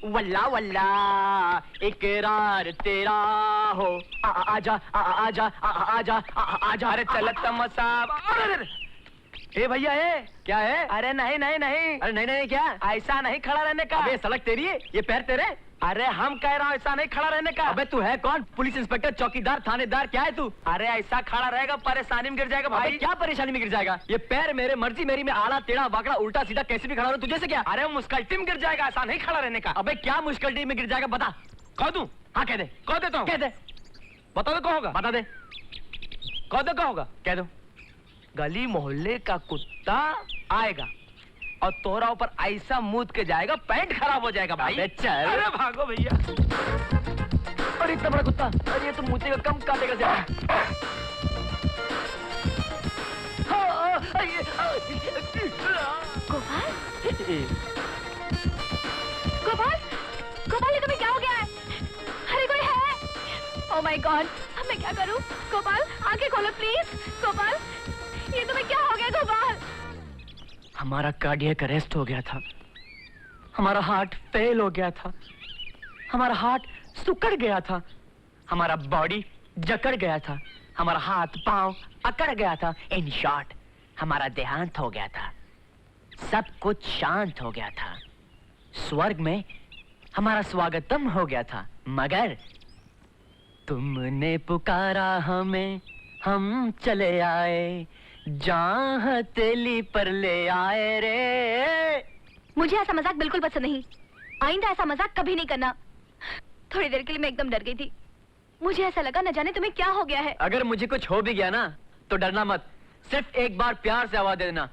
वल्ला वल्ला इकरार तेरा हो। आजा आजा आजा आजा। अरे चल तमसा। ए भैया है क्या है? अरे नहीं नहीं नहीं। अरे नहीं नहीं क्या? ऐसा नहीं खड़ा रहने का। अबे सड़क तेरी है, ये पैर तेरे। अरे हम कह रहा हूँ ऐसा नहीं खड़ा रहने का। अबे तू है कौन? पुलिस इंस्पेक्टर, चौकीदार, थानेदार, क्या है तू? अरे ऐसा खड़ा रहेगा परेशानी में गिर जाएगा भाई। क्या परेशानी में गिर जाएगा? ये पैर मेरे मर्जी मेरी में आड़ा टेढ़ा बाकड़ा उल्टा सीधा कैसे भी खड़ा हो, तुझे से क्या? अरे मुश्किल में गिर जाएगा, ऐसा नहीं खड़ा रहने का। अबे क्या मुश्किल में गिर जाएगा बता। कह दूं? हाँ कह दे। कह देता हूँ। कह दे। बता दो कौन होगा? बता दे। कह दो कौन होगा? कह दो। गली मोहल्ले का कुत्ता आएगा और तोरा ऊपर ऐसा मूत के जाएगा, पैंट खराब हो जाएगा भाई। चल। अरे भागो भैया। अरे इतना बड़ा कुत्ता, अरे ये तो मूतेगा कम काटेगा ज्यादा। गोपाल, गोपाल, गोपाल ये तुम्हें क्या हो गया है? अरे कोई है? ओह माय गॉड, अब मैं क्या करूं? गोपाल आंखें खोलो प्लीज। गोपाल ये तुम्हें क्या हो गया गोपाल? हमारा कार्डियक अरेस्ट हो गया था, हमारा हार्ट फेल हो गया था, हमारा हार्ट सुकड़ गया था, हमारा बॉडी जकड़ गया था, हमारा हाथ पांव अकड़ गया था। इन शॉर्ट हमारा देहांत हो गया था, सब कुछ शांत हो गया था, स्वर्ग में हमारा स्वागतम हो गया था। मगर तुमने पुकारा हमें, हम चले आए, जहाँ हथेली पर ले आए रे। मुझे ऐसा मजाक बिल्कुल पसंद नहीं, आइंदा ऐसा मजाक कभी नहीं करना। थोड़ी देर के लिए मैं एकदम डर गई थी, मुझे ऐसा लगा न जाने तुम्हें क्या हो गया है। अगर मुझे कुछ हो भी गया ना तो डरना मत, सिर्फ एक बार प्यार से आवाज दे देना,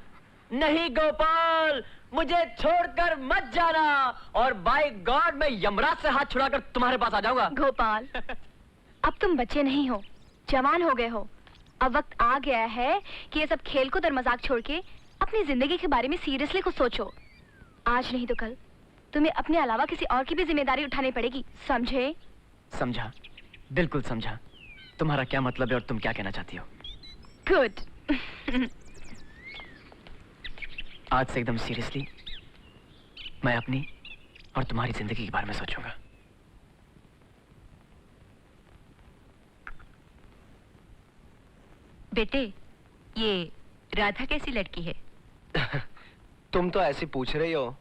नहीं गोपाल मुझे छोड़कर मत जाना, और बाय गॉड मैं यमराज से हाथ छुड़ाकर तुम्हारे पास आ जाऊंगा। गोपाल अब तुम बच्चे नहीं हो, जवान हो गए हो। अब वक्त आ गया है कि ये सब खेल कूद और मजाक छोड़ के अपनी जिंदगी के बारे में सीरियसली कुछ सोचो। आज नहीं तो कल तुम्हें अपने अलावा किसी और की भी जिम्मेदारी उठानी पड़ेगी, समझे? समझा, बिल्कुल समझा। तुम्हारा क्या मतलब है और तुम क्या कहना चाहती हो? गुड। आज से एकदम सीरियसली मैं अपनी और तुम्हारी जिंदगी के बारे में सोचूंगा। बेटे, ये राधा कैसी लड़की है? तुम तो ऐसे पूछ रही हो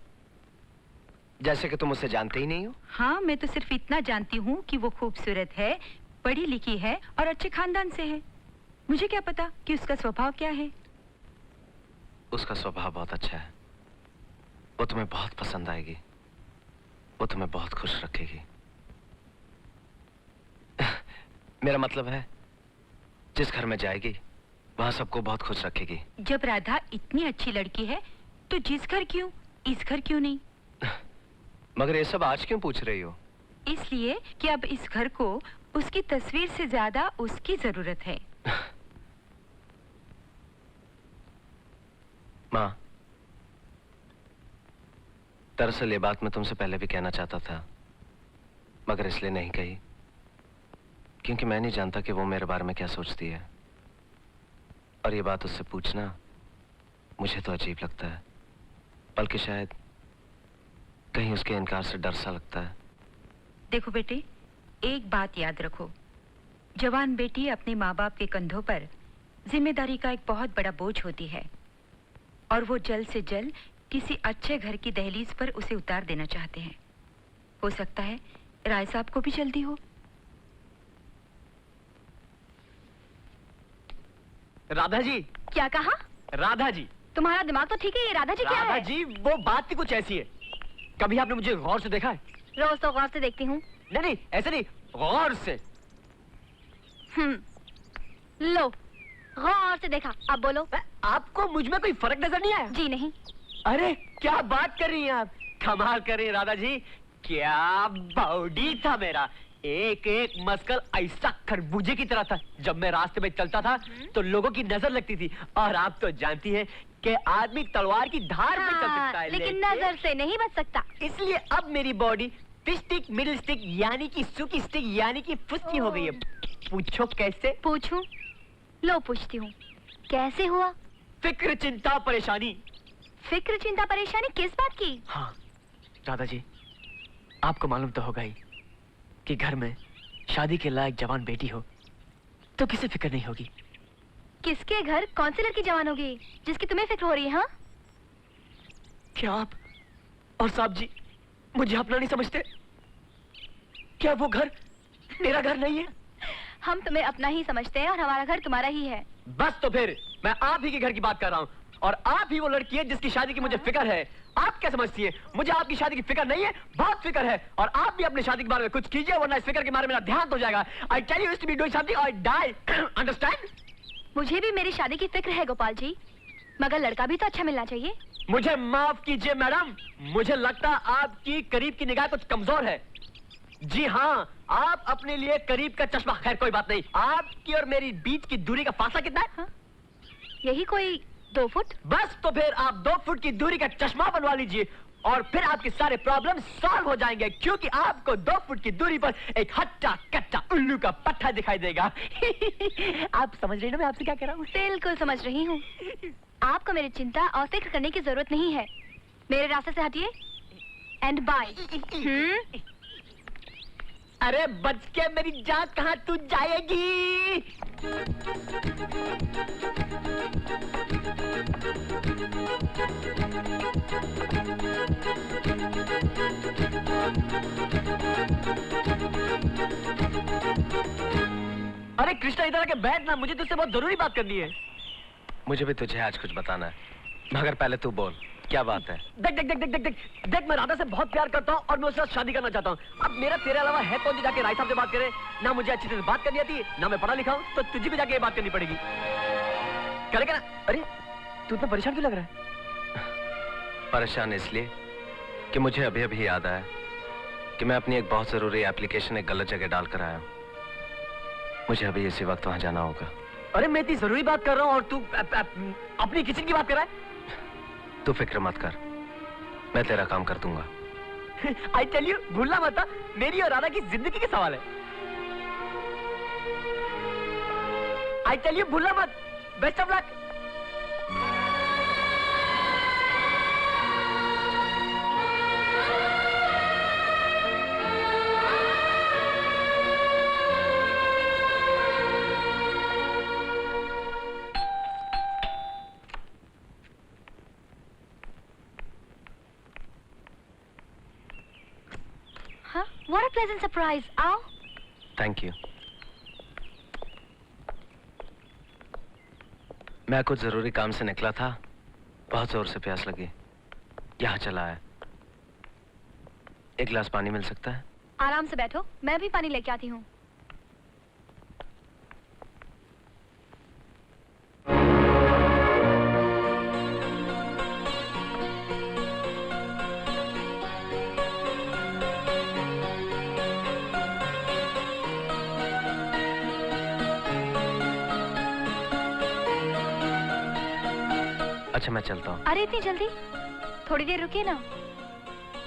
जैसे कि तुम उसे जानते ही नहीं हो। हाँ, मैं तो सिर्फ इतना जानती हूँ कि वो खूबसूरत है, पढ़ी लिखी है और अच्छे खानदान से है। मुझे क्या पता कि उसका स्वभाव क्या है। उसका स्वभाव बहुत अच्छा है, वो तुम्हें बहुत पसंद आएगी, वो तुम्हें बहुत खुश रखेगी। मेरा मतलब है जिस घर में जाएगी वहां सबको बहुत खुश रखेगी। जब राधा इतनी अच्छी लड़की है तो जिस घर क्यों, इस घर क्यों नहीं? मगर ये सब आज क्यों पूछ रही हो? इसलिए कि अब इस घर को उसकी तस्वीर से ज्यादा उसकी जरूरत है। माँ, दरअसल ये बात मैं तुमसे पहले भी कहना चाहता था, मगर इसलिए नहीं कही क्योंकि मैं नहीं जानता कि वो मेरे बारे में क्या सोचती है, और ये बात उससे पूछना मुझे तो अजीब लगता है, बल्कि शायद कहीं उसके इनकार से डर सा लगता है। देखो बेटे, एक बात याद रखो, जवान बेटी अपने माँ बाप के कंधों पर जिम्मेदारी का एक बहुत बड़ा बोझ होती है, और वो जल्द से जल्द किसी अच्छे घर की दहलीज पर उसे उतार देना चाहते हैं। हो सकता है राय साहब को भी जल्दी हो। राधा जी। क्या कहा? राधा जी। तुम्हारा दिमाग तो ठीक है, ये राधा जी क्या है? राधा जी वो बात ही कुछ ऐसी है, कभी आपने मुझे गौर से देखा है? रोज तो गौर से देखती हूँ। नहीं नहीं ऐसे नहीं, गौर से। लो गौर से देखा, अब बोलो। आपको मुझ में कोई फर्क नजर नहीं आया? जी नहीं। अरे क्या बात कर रही हैं आप, कमाल कर रही हैं राधा जी, क्या बॉडी था मेरा, एक एक मस्कल ऐसा खरबूजे की तरह था। जब मैं रास्ते में चलता था तो लोगों की नजर लगती थी, और आप तो जानती हैं कि आदमी तलवार की धार में चल सकता है लेकिन नजर से नहीं बच सकता। इसलिए अब मेरी बॉडी स्टिक मिडिल स्टिक यानी कि सुकी स्टिक यानी कि फुस्की हो गई है। पूछो कैसे? पूछूं? लो पूछती हूँ, कैसे हुआ? फिक्र चिंता परेशानी। फिक्र चिंता परेशानी किस बात की? हाँ राधा जी, आपको मालूम तो होगा ही कि घर में शादी के लायक जवान बेटी हो तो किसे फिक्र नहीं होगी। किसके घर कौन सी लड़की जवान होगी जिसकी तुम्हें फिक्र हो रही है? हाँ, क्या आप और साहब जी मुझे अपना नहीं समझते? क्या वो घर मेरा घर नहीं है? हम तुम्हें अपना ही समझते हैं और हमारा घर तुम्हारा ही है। बस तो फिर मैं आप ही के घर की बात कर रहा हूँ और आप ही वो लड़की है जिसकी शादी की मुझे फिक्र है। आप क्या समझती है मुझे आपकी शादी की फिक्र नहीं है? बहुत फिक्र है। और आप भी अपनी शादी के बारे में कुछ कीजिए वरना इस फिक्र के बारे में मेरा ध्यान तो जाएगा। I tell you to be doing something or die. Understand? मुझे भी मेरी शादी की फिक्र है गोपाल जी, मगर लड़का भी तो अच्छा मिलना चाहिए। मुझे माफ कीजिए मैडम, मुझे लगता आपकी करीब की निगाह कुछ कमजोर है। जी हाँ, आप अपने लिए करीब का चश्मा, खैर कोई बात नहीं। आपकी और मेरी बीच की दूरी का फासला कितना है? हाँ? यही कोई 2 फुट। बस तो फिर आप 2 फुट की दूरी का चश्मा बनवा लीजिए और फिर आपके सारे प्रॉब्लम सॉल्व हो जाएंगे, क्योंकि आपको 2 फुट की दूरी पर एक हट्टा कट्टा उल्लू का पट्टा दिखाई देगा। आप समझ रही ना मैं आपसे क्या कह रहा हूँ? बिल्कुल समझ रही हूँ। आपको मेरी चिंता और फिक्र करने की जरूरत नहीं है। मेरे रास्ते से हटिए एंड बाय। अरे बच के मेरी जान कहाँ तू जाएगी? अरे कृष्णा इधर आके बैठ ना, मुझे तुझसे बहुत जरूरी बात करनी है। मुझे भी तुझे आज कुछ बताना है, मगर पहले तू बोल क्या बात है? देख देख देख देख देख देख देख, मैं राधा से बहुत प्यार करता हूँ और मैं उसके साथ शादी करना चाहता हूँ। अब मेरा तेरे अलावा है कौन जो जाके राय साहब से बात करे? ना मुझे अच्छी तरह बात करनी आती, ना मैं पढ़ा लिखा हूँ, तो तुझे भी जाके ये बात करनी पड़ेगी। करेगा ना? अरे तू इतना परेशान क्यों लग रहा है? परेशान इसलिए कि मुझे अभी अभी याद आया कि मैं अपनी एक बहुत जरूरी एप्लीकेशन एक गलत जगह डाल कर आया हूँ। मुझे अभी इसी वक्त वहां जाना होगा। अरे मैं इतनी जरूरी बात कर रहा हूँ और तू अपनी किचन की बात कर रहा है? तू फिक्र मत कर, मैं तेरा काम कर दूंगा। I tell you, भूलना मत, मेरी और राधा की जिंदगी के सवाल है। I tell you, भूलना मत। Best of luck. What a pleasant surprise. आओ। Thank you. मैं कुछ जरूरी काम से निकला था, बहुत जोर से प्यास लगी, यहाँ चला आया। एक गिलास पानी मिल सकता है? आराम से बैठो, मैं भी पानी लेके आती हूँ। अच्छा मैं चलता हूँ। अरे इतनी जल्दी? थोड़ी देर रुकिए ना।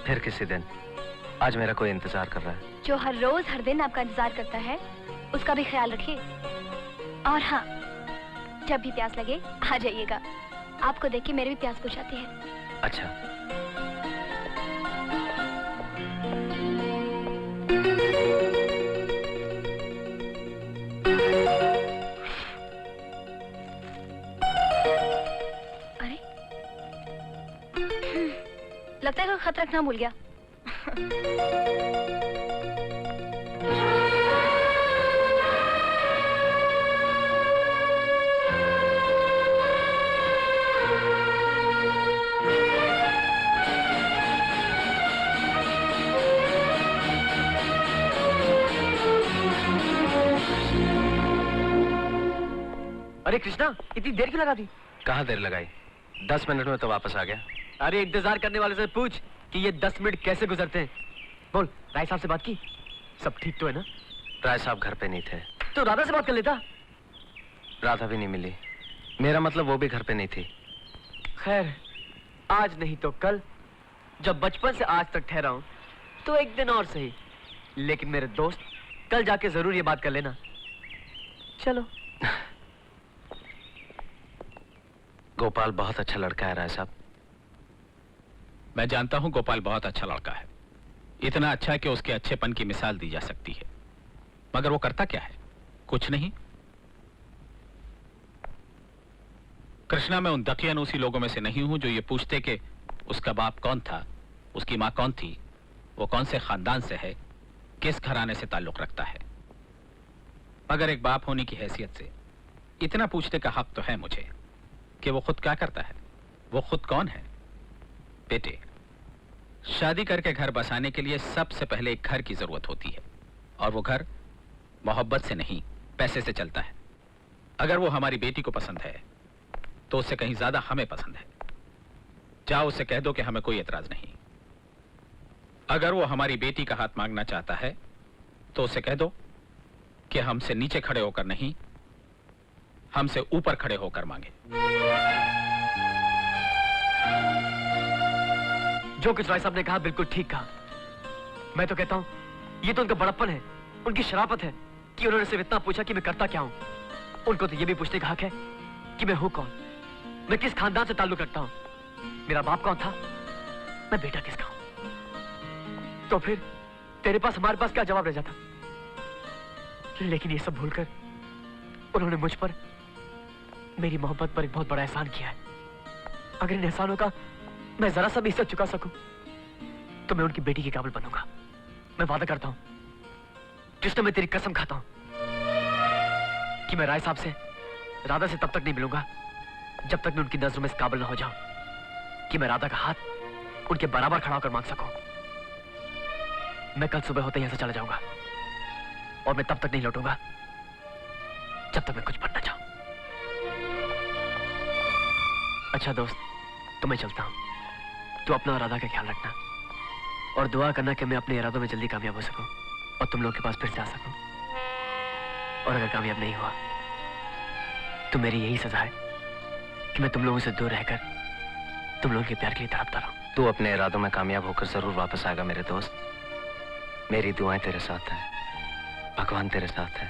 फिर किसी दिन, आज मेरा कोई इंतजार कर रहा है। जो हर रोज हर दिन आपका इंतजार करता है उसका भी ख्याल रखिए। और हाँ, जब भी प्यास लगे आ जाइएगा। आपको देख के मेरी भी प्यास बुझ जाती है। अच्छा। लगता है कोई खत रखना भूल गया। अरे कृष्णा, इतनी देर क्यों लगा दी? कहाँ देर लगाई, 10 मिनट में तो वापस आ गया। अरे इंतजार करने वाले से पूछ कि ये 10 मिनट कैसे गुजरते हैं। बोल, राय साहब से बात की? सब ठीक तो है ना? राय साहब घर पे नहीं थे। तो राधा से बात कर लेता। राधा भी नहीं मिली, मेरा मतलब वो भी घर पे नहीं थी। खैर, आज नहीं तो कल, जब बचपन से आज तक ठहरा हूं, तो एक दिन और सही, लेकिन मेरे दोस्त कल जाके जरूर ये बात कर लेना। चलो। गोपाल बहुत अच्छा लड़का है राय साहब। मैं जानता हूं गोपाल बहुत अच्छा लड़का है, इतना अच्छा कि उसके अच्छेपन की मिसाल दी जा सकती है, मगर वो करता क्या है? कुछ नहीं। कृष्णा, मैं उन दकियानूसी लोगों में से नहीं हूं जो ये पूछते कि उसका बाप कौन था, उसकी मां कौन थी, वो कौन से खानदान से है, किस घराने से ताल्लुक रखता है। मगर एक बाप होने की हैसियत से इतना पूछने का हक तो है मुझे कि वो खुद क्या करता है, वो खुद कौन है। बेटे, शादी करके घर बसाने के लिए सबसे पहले एक घर की जरूरत होती है, और वो घर मोहब्बत से नहीं, पैसे से चलता है। अगर वो हमारी बेटी को पसंद है तो उससे कहीं ज्यादा हमें पसंद है। जाओ उससे कह दो कि हमें कोई एतराज नहीं। अगर वो हमारी बेटी का हाथ मांगना चाहता है तो उसे कह दो कि हमसे नीचे खड़े होकर नहीं, हमसे ऊपर खड़े होकर मांगे। जो कुछ राय साहब ने कहा बिल्कुल ठीक कहा। मैं तो कहता हूं ये तो उनका बड़प्पन है, उनकी शराफत है कि उन्होंने सिर्फ इतना पूछा कि मैं करता क्या हूं। उनको तो ये भी पूछने का हक है कि मैं हूं कौन, मैं किस खानदान से ताल्लुक रखता हूं, मेरा बाप कौन था, मैं बेटा किसका हूं। तो फिर तेरे पास हमारे पास क्या जवाब रह जाता? लेकिन ये सब भूलकर उन्होंने मुझ पर, मेरी मोहब्बत पर एक बहुत बड़ा एहसान किया है। अगर इन एहसानों का मैं जरा सा भी हिस्सा चुका सकूं तो मैं उनकी बेटी के काबिल बनूंगा। मैं वादा करता हूं, जिसने मैं तेरी कसम खाता हूं कि मैं राय साहब से, राधा से तब तक नहीं मिलूंगा जब तक मैं उनकी नजरों में इस काबिल ना हो जाऊं कि मैं राधा का हाथ उनके बराबर खड़ा होकर मांग सकूं। मैं कल सुबह होते यहां से चला जाऊंगा और मैं तब तक नहीं लौटूंगा जब तक मैं कुछ बनना चाहूं। अच्छा दोस्त, तो मैं चलता हूं। तू अपना और राधा का ख्याल रखना और दुआ करना कि मैं अपने इरादों में जल्दी कामयाब हो सकूं और तुम लोगों के पास फिर से आ सकूं। और अगर कामयाब नहीं हुआ तो मेरी यही सजा है कि मैं तुम लोगों से दूर रहकर तुम लोगों के प्यार के लिए तड़पता रहूं। तू अपने इरादों में कामयाब होकर जरूर वापस आएगा मेरे दोस्त। मेरी दुआएं तेरे साथ हैं, भगवान तेरे साथ है।